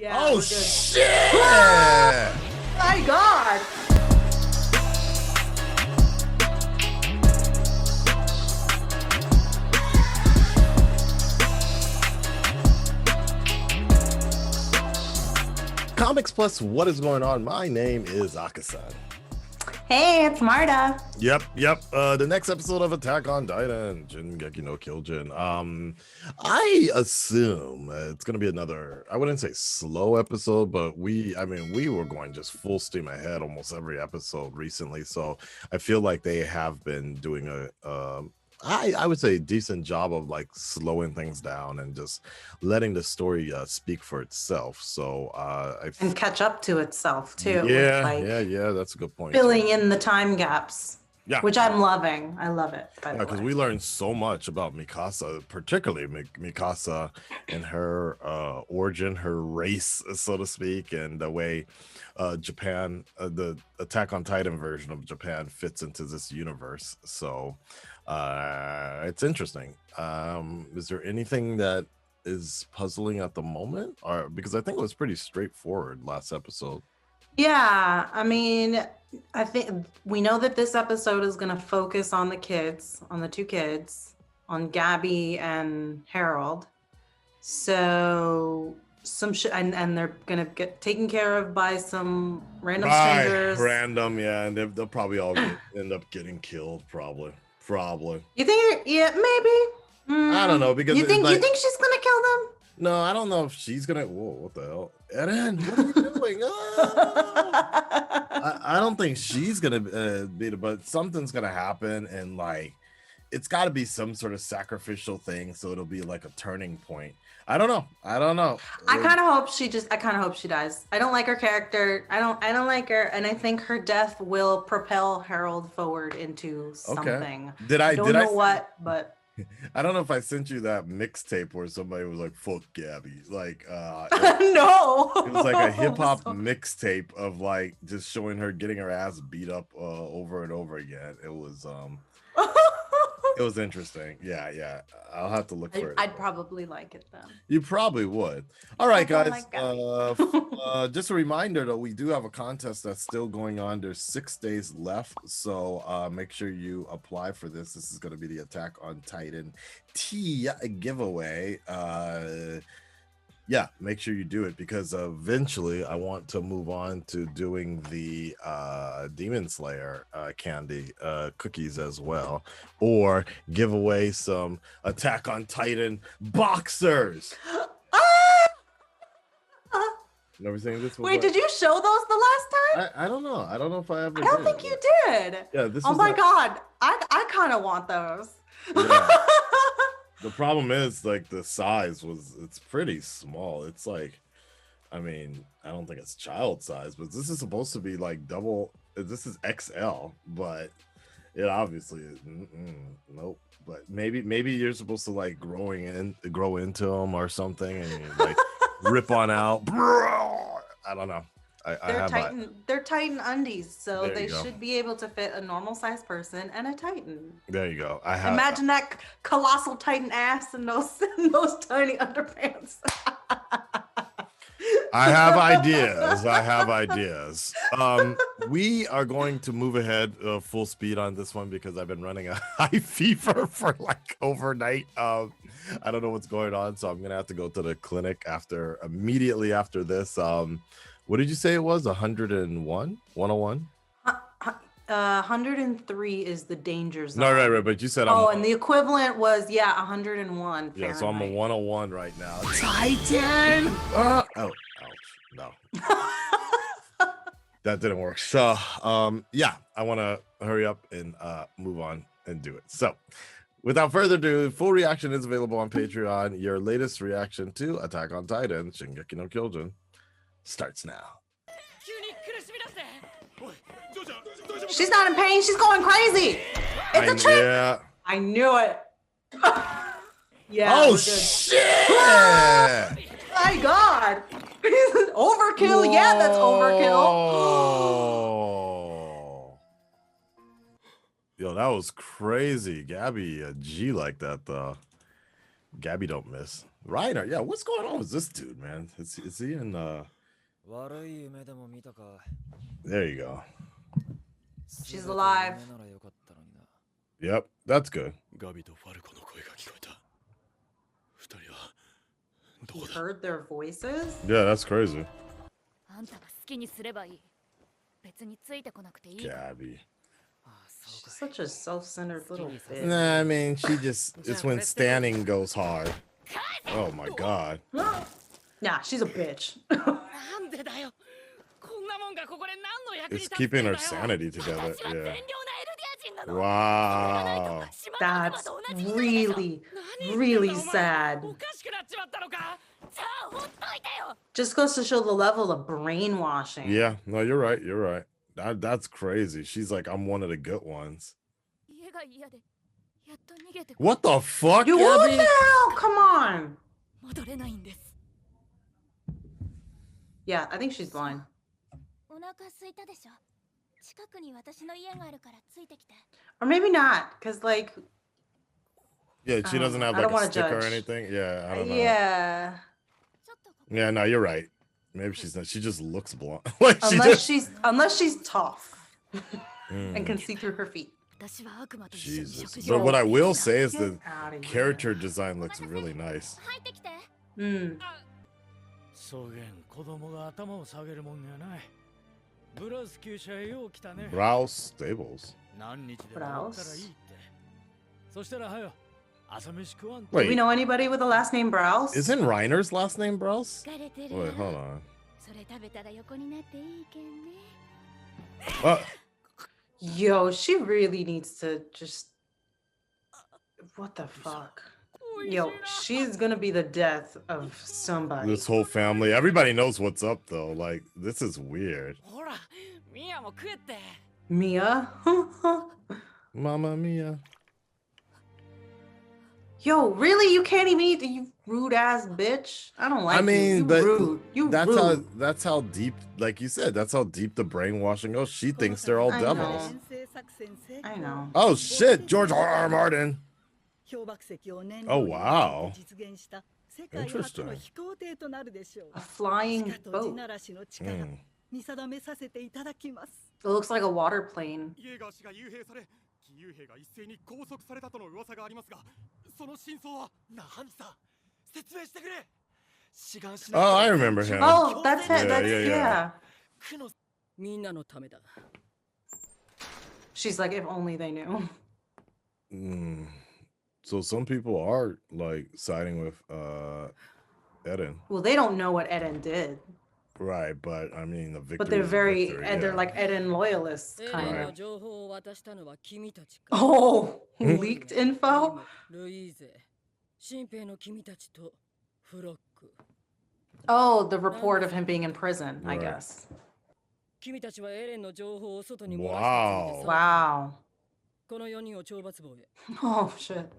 Yeah, Oh we're good. shit! My God. Comics Plus, what is going on? My name is Akasan. Hey, it's Marta. Yep. The next episode of Attack on Titan, Shingeki no Kyojin. I assume it's gonna be another, I wouldn't say slow episode, but we were going just full steam ahead almost every episode recently. So I feel like they have been doing I would say a decent job of like slowing things down and just letting the story speak for itself. So And catch up to itself too. yeah, with, yeah, that's a good point. filling in the time gaps. Yeah, which I'm loving. I love it. By the way, because we learned so much about Mikasa, particularly Mikasa and her origin, her race, so to speak, and the way Japan, the Attack on Titan version of Japan, fits into this universe. So it's interesting. Is there anything that is puzzling at the moment, or because I think it was pretty straightforward last episode? Yeah, I mean, I think we know that this episode is going to focus on the kids, on the two kids, on Gabby and Harold. So some shit, and they're going to get taken care of by some random strangers. Random, yeah, and they'll probably all end up getting killed, probably. You think? Yeah, maybe. I don't know, because you think she's going to kill them? No, I don't know if she's gonna. Whoa, what the hell, Eren? What are you doing? Oh! I don't think she's gonna be the, but something's gonna happen, and like, it's got to be some sort of sacrificial thing, so it'll be like a turning point. I don't know. I kind of hope she dies. I don't like her character. I don't like her, and I think her death will propel Harold forward into something. Okay. I don't know what, but. I don't know if I sent you that mixtape where somebody was like, "Fuck Gabby," like No, it was like a hip hop mixtape of like just showing her getting her ass beat up over and over again. It was it was interesting. Yeah, I'll have to look for it. I'd probably like it then. You probably would. All right, guys. Like Just a reminder though, we do have a contest that's still going on. There's 6 days left, so make sure you apply for this. This is going to be the Attack on Titan tea giveaway. Yeah, make sure you do it, because eventually I want to move on to doing the Demon Slayer candy cookies as well, or give away some Attack on Titan boxers. Never seen this before. Wait, did you show those the last time? I don't know. I don't know if I ever. I don't think you did. Yeah, this. Oh my God, I kind of want those. Yeah. The problem is, like, the size it's pretty small. It's like, I mean, I don't think it's child size, but this is supposed to be like double. This is XL, but it obviously is. Nope. But maybe you're supposed to like grow into them or something, and you, like rip on out. I don't know. They're Titan undies, so they go. should be able to fit a normal sized person and a Titan. There you go. Imagine that colossal Titan ass in those tiny underpants. I have ideas. We are going to move ahead full speed on this one because I've been running a high fever for like overnight. I don't know what's going on, so I'm gonna have to go to the clinic immediately after this. What did you say it was? 101? 101? 103 is the danger zone. No, right. But you said and the equivalent was 101. Yeah, so I'm a 101 right now. Titan! Ouch. No. That didn't work. So, yeah, I want to hurry up and move on and do it. So, without further ado, full reaction is available on Patreon. Your latest reaction to Attack on Titan, Shingeki no Kyojin, starts now. She's not in pain. She's going crazy. It's a trick. Yeah. I knew it. Yeah. Oh, shit. My God. Overkill. Whoa. Yeah, that's overkill. Yo, that was crazy. Gabby, a G like that, though. Gabby don't miss. Reiner, yeah, what's going on with this dude, man? Is he in there you go. She's alive. Yep, that's good. You heard their voices? Yeah, that's crazy. Gabby. She's such a self-centered little bitch. Nah, I mean, she just, it's when standing goes hard. Oh my god. Nah, she's a bitch. It's keeping her sanity together. Yeah. Wow. That's really, really sad. Just goes to show the level of brainwashing. Yeah, no, you're right. You're right. That's crazy. She's like, I'm one of the good ones. What the fuck, You what Gabby? the hell? Come on. Yeah, I think she's blind. Or maybe not, because like... Yeah, she doesn't have like a stick or anything. Yeah, I don't know. Yeah. Yeah, no, you're right. Maybe she's not. She just looks blonde. Like unless she's tough and can see through her feet. Jesus. But what I will say is the character design looks really nice. Rouse Stables. Browse? Wait, do we know anybody with the last name Browse? Isn't Reiner's last name Browse? Wait, hold on. Yo, she really needs to just... What the fuck? Yo, she's gonna be the death of somebody. This whole family. Everybody knows what's up though. Like, this is weird. Mia? Mama Mia. Yo, really? You can't even eat, you rude ass bitch. I don't like you. But rude. That's how deep, like you said, that's how deep the brainwashing goes. She thinks they're all devils. I know. Oh shit, George R.R. Martin. Oh wow. Interesting. A flying boat. It looks like a water plane. Oh, I remember him. Oh, that's it. Yeah. She's like, if only they knew. So some people are like siding with Eren. Well, they don't know what Eren did. Right, but I mean the victory. But they're they're like Eren loyalists, kind of. Oh, leaked info? Oh, the report of him being in prison, I guess. Wow. Wow. Oh, shit.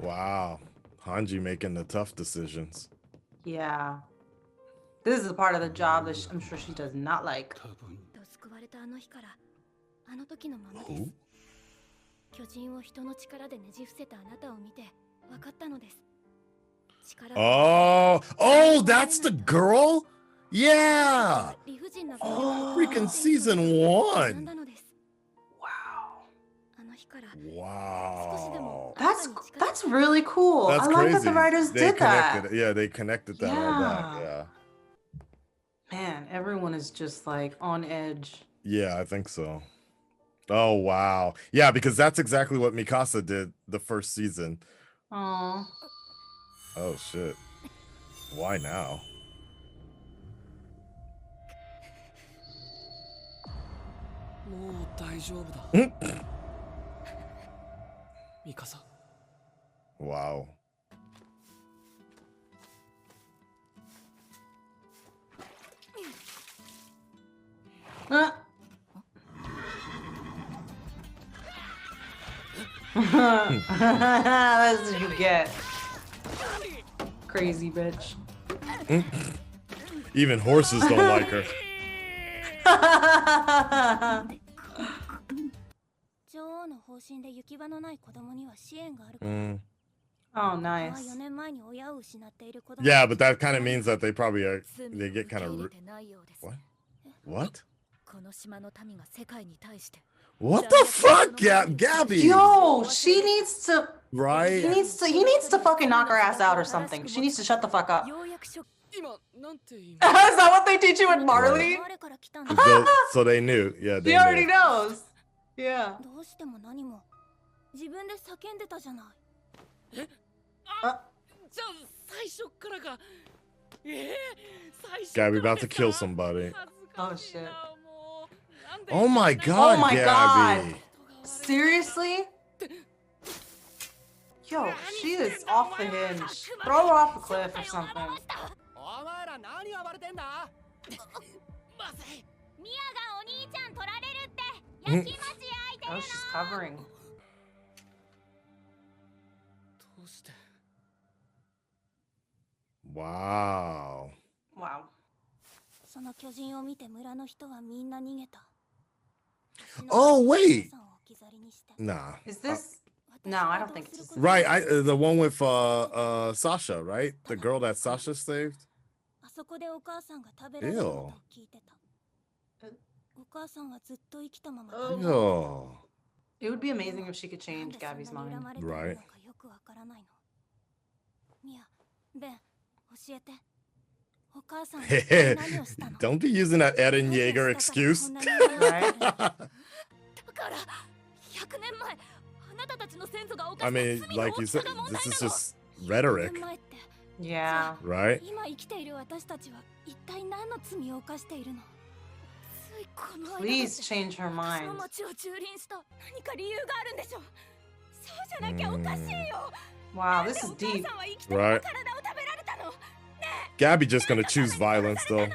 Wow. Hanji making the tough decisions. Yeah. This is the part of the job that I'm sure she does not like. Who? Oh, that's the girl? Yeah. Oh, freaking season 1. Wow. That's really cool. That's I like crazy. that the writers did that. Yeah, they connected that all back. Yeah. Man, everyone is just like on edge. Yeah, I think so. Oh wow. Yeah, because that's exactly what Mikasa did the first season. Oh. Oh shit. Why now? Wow. That's what you get. Crazy bitch. Even horses don't like her. Oh, nice. Yeah, but that kind of means that they probably are. They get kind of. What? What? What the fuck, Gabby? Yo, she needs to. Right? He needs to fucking knock her ass out or something. She needs to shut the fuck up. Is that what they teach you in Marley? So they knew. Yeah, they She already knew. knows. Yeah. Gabby about to kill somebody. Oh shit. Oh my god, Oh my Gabby. god. Seriously? Yo, she is off the hinge. Throw her off a cliff or something. Oh, she's covering. Wow. Wow. Oh wait. Nah. Is this? No, I don't think it's. Right. The one with Sasha, right? The girl that Sasha saved. Ew. Ew. It would be amazing if she could change Gabby's mind. Right. Don't be using that Eren Yeager excuse. Right? I mean, like you said, this is just rhetoric. Yeah. Right? Please change her mind. Wow, this is deep. Right. Gabby just gonna choose violence though.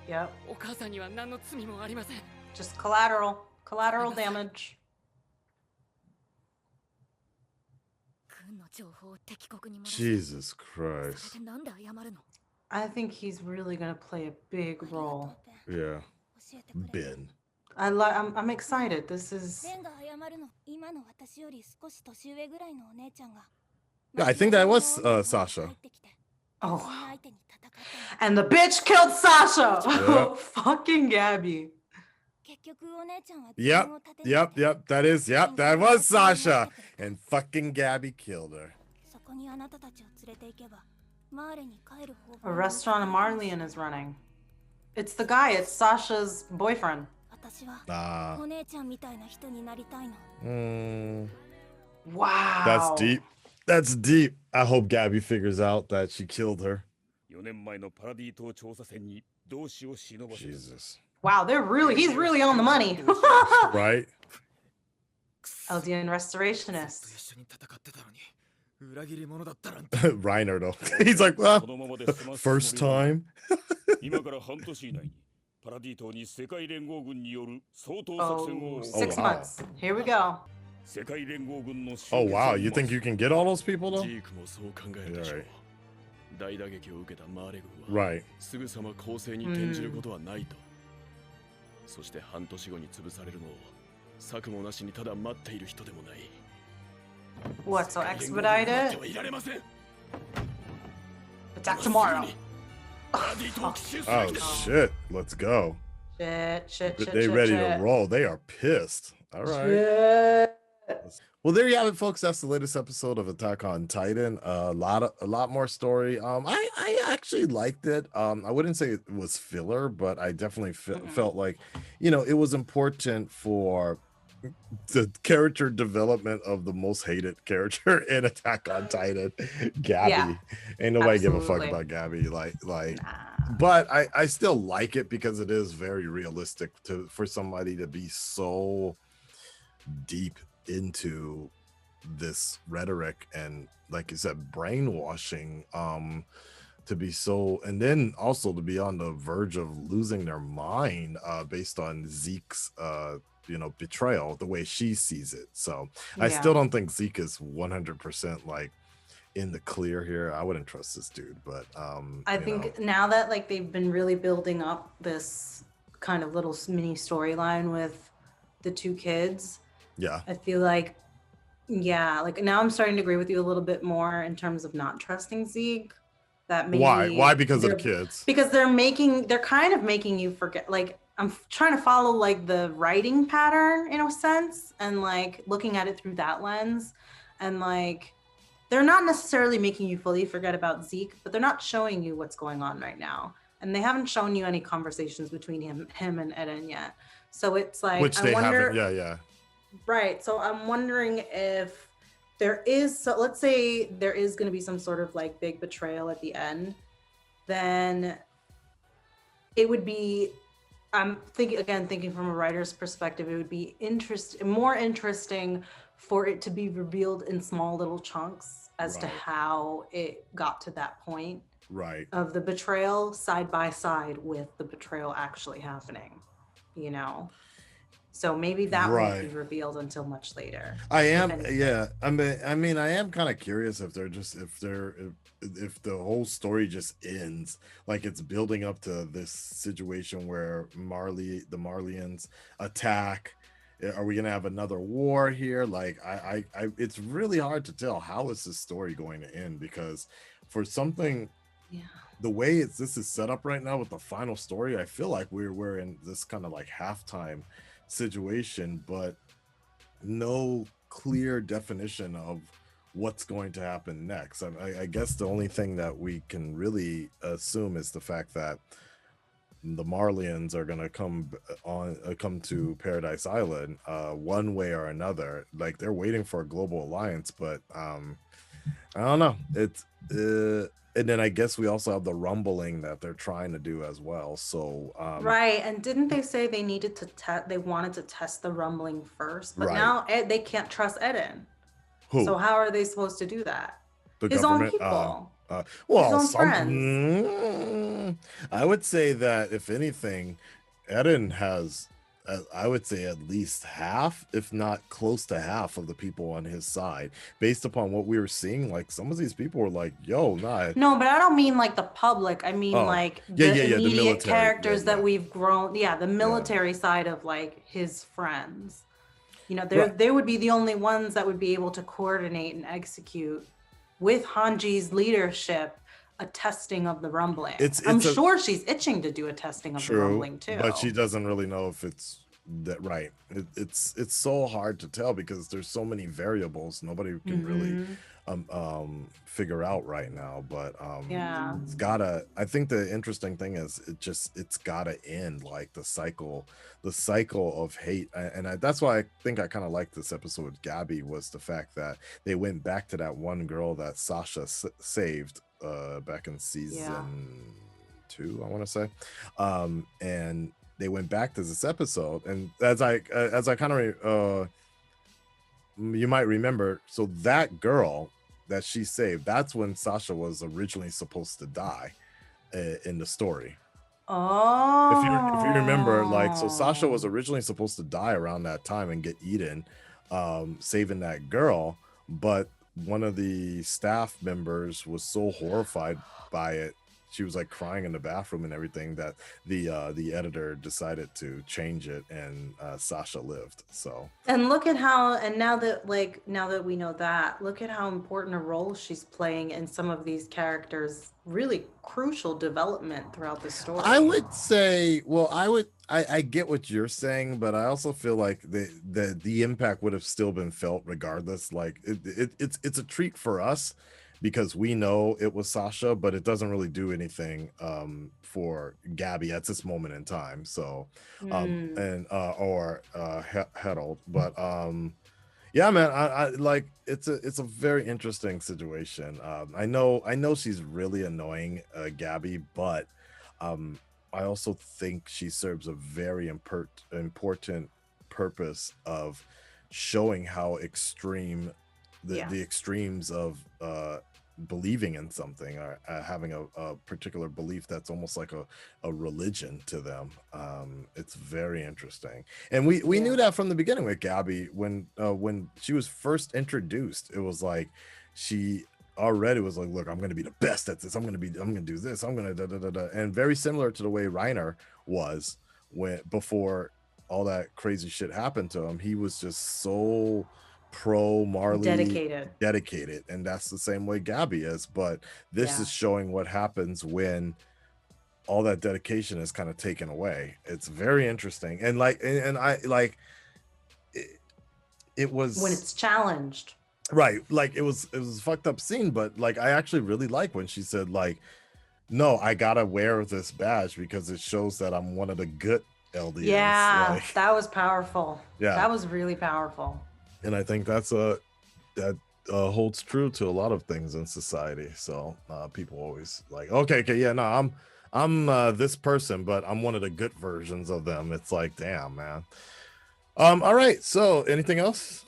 Yep. Just collateral damage. Jesus Christ. I think he's really gonna play a big role. Yeah. Ben. I'm excited. This is. Yeah, I think that was Sasha. Oh. And the bitch killed Sasha. Yep. Fucking Gabby. Yep. That was Sasha. And fucking Gabby killed her. A restaurant in Marleyan is running. It's the guy. It's Sasha's boyfriend. Ah. Wow. That's deep. That's deep. I hope Gabby figures out that she killed her. Jesus. Wow, he's really on the money. Right? Eldian restorationist. Reiner though. He's like, well, first time. Oh, 6 months. Here we go. Oh wow, you think you can get all those people though? Right. What, so expedite it? Attack tomorrow. Oh shit, let's go. Shit. They ready to roll. They are pissed. All right. Well, there you have it, folks. That's the latest episode of Attack on Titan. A lot more story. I actually liked it. I wouldn't say it was filler, but I definitely felt like, it was important for the character development of the most hated character in Attack on Titan, Gabby. Yeah, ain't nobody give a absolutely. fuck about Gabby. Like, Nah. but I still like it because it is very realistic for somebody to be so deep into this rhetoric and, like you said, brainwashing, to be so, and then also to be on the verge of losing their mind based on Zeke's betrayal, the way she sees it. So I still don't think Zeke is 100% like in the clear here. I wouldn't trust this dude, but I think now that like they've been really building up this kind of little mini storyline with the two kids, yeah. I feel like, yeah, like now I'm starting to agree with you a little bit more in terms of not trusting Zeke. That Why? maybe Because of the kids. because they're kind of making you forget. Like I'm trying to follow like the writing pattern in a sense, and like looking at it through that lens, and like they're not necessarily making you fully forget about Zeke, but they're not showing you what's going on right now. And they haven't shown you any conversations between him and Eden yet. So it's like, Which I they haven't. wonder, Yeah. right. So I'm wondering if there is, so let's say there is going to be some sort of like big betrayal at the end, then it would be, I'm thinking from a writer's perspective, it would be more interesting for it to be revealed in small little chunks as to how it got to that point of the betrayal side by side with the betrayal actually happening, you know? So maybe that won't be revealed until much later. I am, yeah. I mean, I am kind of curious if if the whole story just ends, like it's building up to this situation where the Marleyans attack. Are we gonna have another war here? Like, it's really hard to tell how is this story going to end, because for something, the way this is set up right now with the final story, I feel like we're in this kind of like halftime situation, but no clear definition of what's going to happen next. I guess the only thing that we can really assume is the fact that the Marlians are going to come to Paradise Island one way or another. Like, they're waiting for a global alliance, but I don't know. It's and then I guess we also have the rumbling that they're trying to do as well. So right, and didn't they say they needed to they wanted to test the rumbling first, but now they can't trust Eden. Who? So how are they supposed to do that? His government? Own people. Well, his own friends. I would say that if anything, Eden has, I would say, at least half, if not close to half, of the people on his side. Based upon what we were seeing, like some of these people were like, "Yo, nah." No, but I don't mean like the public. I mean like the immediate characters that we've grown. Yeah, the military side of like his friends. You know, they would be the only ones that would be able to coordinate and execute with Hanji's leadership a testing of the rumbling. I'm sure she's itching to do a testing of the rumbling too. But she doesn't really know if it's that right. It's so hard to tell because there's so many variables nobody can really figure out right now. But it's gotta, I think the interesting thing is it's gotta end, like the cycle of hate. And that's why I think I kind of like this episode with Gabby, was the fact that they went back to that one girl that Sasha saved back in season 2, I want to say, and they went back to this episode, and as I kind of you might remember, so that girl that she saved, that's when Sasha was originally supposed to die in the story. Oh, if you remember, like, so Sasha was originally supposed to die around that time and get eaten, saving that girl, but one of the staff members was so horrified by it, she was like crying in the bathroom and everything, that the editor decided to change it, and Sasha lived. So, and look at how, and now that we know that, look at how important a role she's playing in some of these characters' really crucial development throughout the story. I would say, well, I get what you're saying, but I also feel like the impact would have still been felt regardless. Like it's a treat for us because we know it was Sasha, but it doesn't really do anything for Gabby at this moment in time. So and or Harold, but yeah, man, I like, it's a very interesting situation. I know she's really annoying, Gabby, but I also think she serves a very important purpose of showing how extreme the extremes of believing in something, or having a particular belief that's almost like a religion to them. It's very interesting, and we knew that from the beginning with Gabby. When she was first introduced, it was like she already was like, look, I'm going to be the best at this. I'm going to do this. I'm going to da, da, da, da. And very similar to the way Reiner was when before all that crazy shit happened to him. He was just so pro Marley, dedicated, and that's the same way Gabby is. But this is showing what happens when all that dedication is kind of taken away. It's very interesting, and I like it was when it's challenged. Right, like it was a fucked up scene, but like I actually really like when she said like, no, I gotta wear this badge because it shows that I'm one of the good LDNs. Yeah, like, that was powerful. Yeah, that was really powerful. And I think that's that holds true to a lot of things in society. So people always like, okay, yeah, no, I'm this person, but I'm one of the good versions of them. It's like, damn, man. All right, so anything else?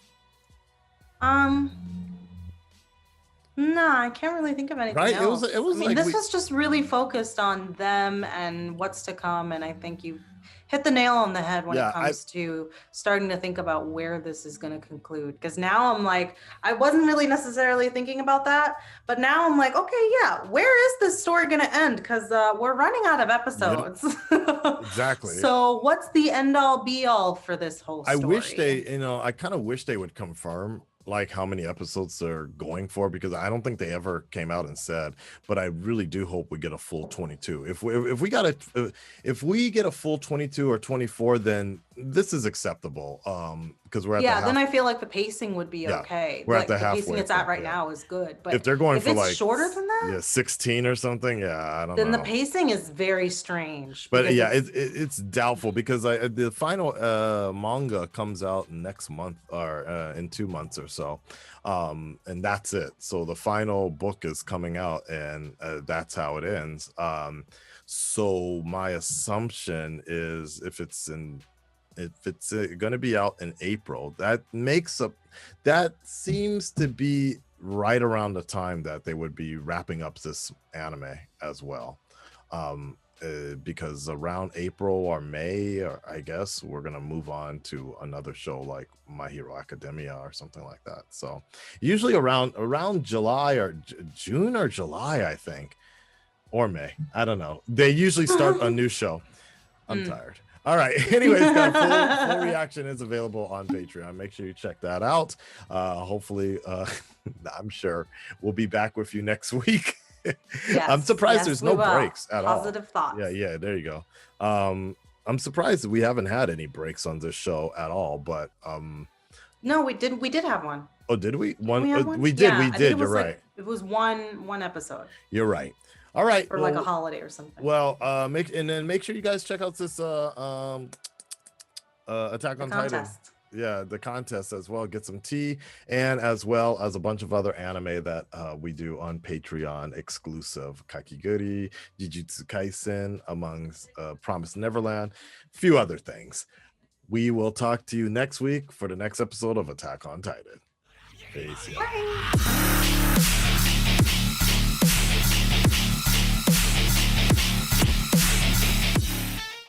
No, I can't really think of anything else. It was I mean, this was just really focused on them and what's to come, and I think you hit the nail on the head when it comes to starting to think about where this is going to conclude. Because now I'm like, I wasn't really necessarily thinking about that, but now I'm like, okay, yeah, where is this story going to end? Because we're running out of episodes. Yep. Exactly. So what's the end all be all for this whole story? I wish they, I kind of wish they would confirm like how many episodes they're going for, because I don't think they ever came out and said, but I really do hope we get a full 22. If we get a full 22 or 24, then this is acceptable. Because we're at then I feel like the pacing would be okay. We're at the halfway pacing it's at right now is good. But if they're going for like shorter than that, 16 or something, I don't know. Then the pacing is very strange. But it's doubtful because the final manga comes out next month or in 2 months or so, and that's it. So the final book is coming out, and that's how it ends. So my assumption is if it's going to be out in April, that seems to be right around the time that they would be wrapping up this anime as well. Because around April or May, or I guess we're gonna move on to another show like My Hero Academia or something like that. So usually around July or June or July, I think, or May. I don't know. They usually start a new show. I'm tired. All right. Anyways, full reaction is available on Patreon. Make sure you check that out. Hopefully, I'm sure we'll be back with you next week. Yes, I'm surprised there's no breaks at all. Positive thoughts. Yeah, there you go. I'm surprised that we haven't had any breaks on this show at all, but no, we did have one. Oh, did we? We did. You're right. It was one episode. You're right. All right. Or like a holiday or something. Well, make sure you guys check out this Attack on Titan. Yeah, the contest as well. Get some tea, and as well as a bunch of other anime that we do on Patreon exclusive. Kakiguri, Jujutsu Kaisen, amongst Promised Neverland, a few other things. We will talk to you next week for the next episode of Attack on Titan. Peace. Bye.